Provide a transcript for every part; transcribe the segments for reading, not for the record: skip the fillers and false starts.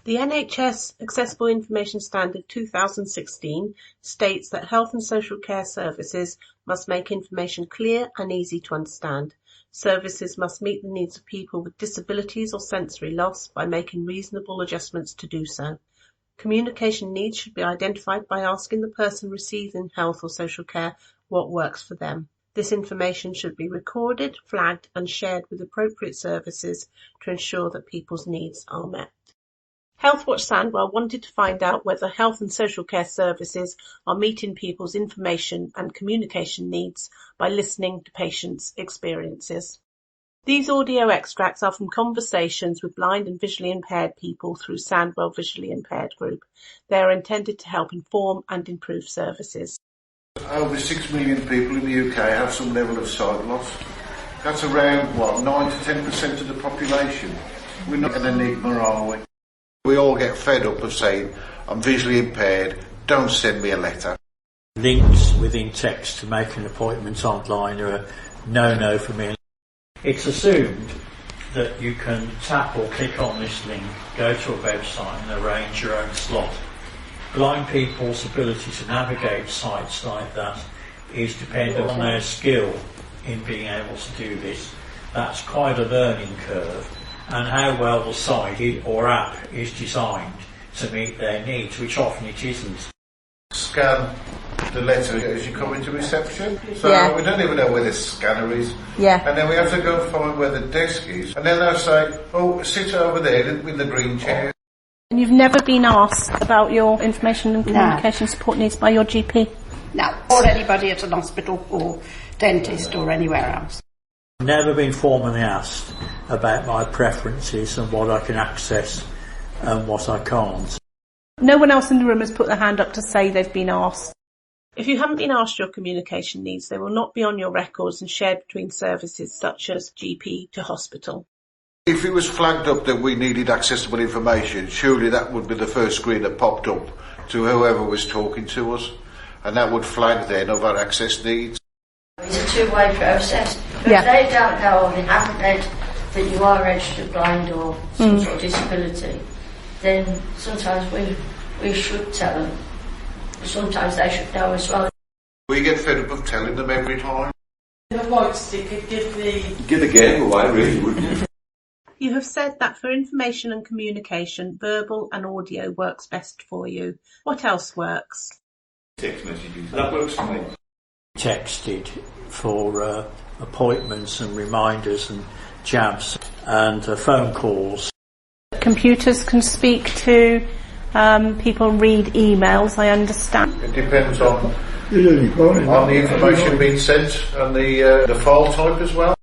The NHS Accessible Information Standard 2016 states that health and social care services must make information clear and easy to understand. Services must meet the needs of people with disabilities or sensory loss by making reasonable adjustments to do so. Communication needs should be identified by asking the person receiving health or social care what works for them. This information should be recorded, flagged and shared with appropriate services to ensure that people's needs are met. Healthwatch Sandwell wanted to find out whether health and social care services are meeting people's information and communication needs by listening to patients' experiences. These audio extracts are from conversations with blind and visually impaired people through Sandwell Visually Impaired Group. They are intended to help inform and improve services. Over 6 million people in the UK have some level of sight loss. That's around, 9 to 10% of the population. We're not an enigma, are we? We all get fed up of saying, I'm visually impaired, don't send me a letter. Links within text to make an appointment online are a no-no for me. It's assumed that you can tap or click on this link, go to a website and arrange your own slot. Blind people's ability to navigate sites like that is dependent on their skill in being able to do this. That's quite a learning curve. And how well the site or app is designed to meet their needs, which often it isn't. Scan the letter as you come into reception. So we don't even know where the scanner is. Yeah. And then we have to go and find where the desk is. And then they'll say, oh, sit over there with the green chair. And you've never been asked about your information and communication support needs by your GP? No, or anybody at an hospital or dentist or anywhere else. Never been formally asked about my preferences and what I can access and what I can't. No one else in the room has put their hand up to say they've been asked. If you haven't been asked your communication needs, they will not be on your records and shared between services such as GP to hospital. If it was flagged up that we needed accessible information, surely that would be the first screen that popped up to whoever was talking to us, and that would flag then of our access needs. It's a two-way process. But if they don't know or they haven't read that you are registered blind or some sort of disability, then sometimes we should tell them. Sometimes they should know as well. We get fed up of telling them every time. Give a white sticker, give the game away, really, wouldn't you? You have said that for information and communication, verbal and audio works best for you. What else works? Text messages. That works for me. Texted for appointments and reminders and jabs and phone calls. Computers can speak to people, read emails, I understand. It depends on the information being sent and the file type as well.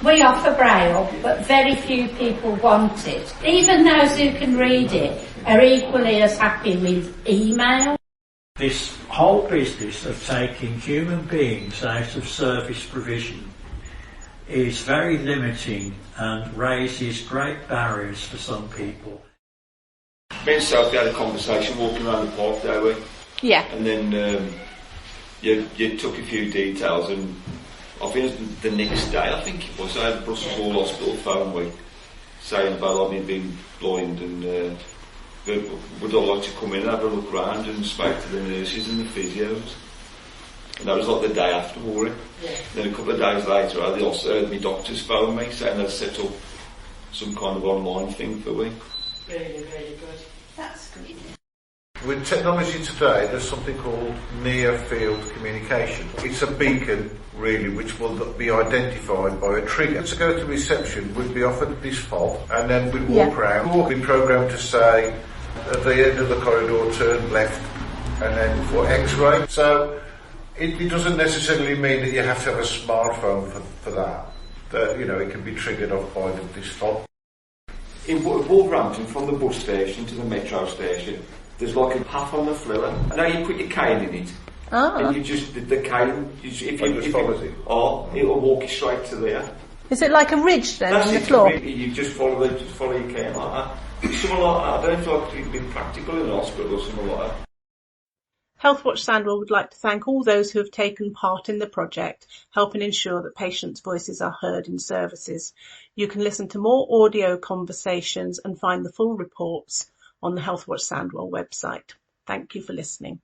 We offer Braille, but very few people want it. Even those who can read it are equally as happy with email. This whole business of taking human beings out of service provision is very limiting and raises great barriers for some people. Me and Sophie had a conversation walking around the park, there we? Yeah. And then you took a few details, and I think the next day, I think it was, I had Brussels Hall Hospital phone week saying about me being blind and would I like to come in and have a look round and speak to the nurses and the physios. And that was like the day after worry. Yeah. Then a couple of days later, I also heard my doctors phone me saying they'd set up some kind of online thing for me. Really, really good. That's good. With technology today, there's something called near-field communication. It's a beacon, really, which will be identified by a trigger. To go to reception, we'd be offered this fob, and then we'd walk around. We'd be programmed to say, at the end of the corridor, turn left, and then for X-ray. So it doesn't necessarily mean that you have to have a smartphone for that. It can be triggered off by this fob. In Wolverhampton, from the bus station to the metro station, there's like a path on the floor. Now you put your cane in it, and you just the cane. If you follows it, it'll walk you straight to there. Is it like a ridge then That's on the floor? You just follow your cane like that. Something like that. I don't know if it'd be practical in the hospital or something like that. Healthwatch Sandwell would like to thank all those who have taken part in the project, helping ensure that patients' voices are heard in services. You can listen to more audio conversations and find the full reports on the Healthwatch Sandwell website. Thank you for listening.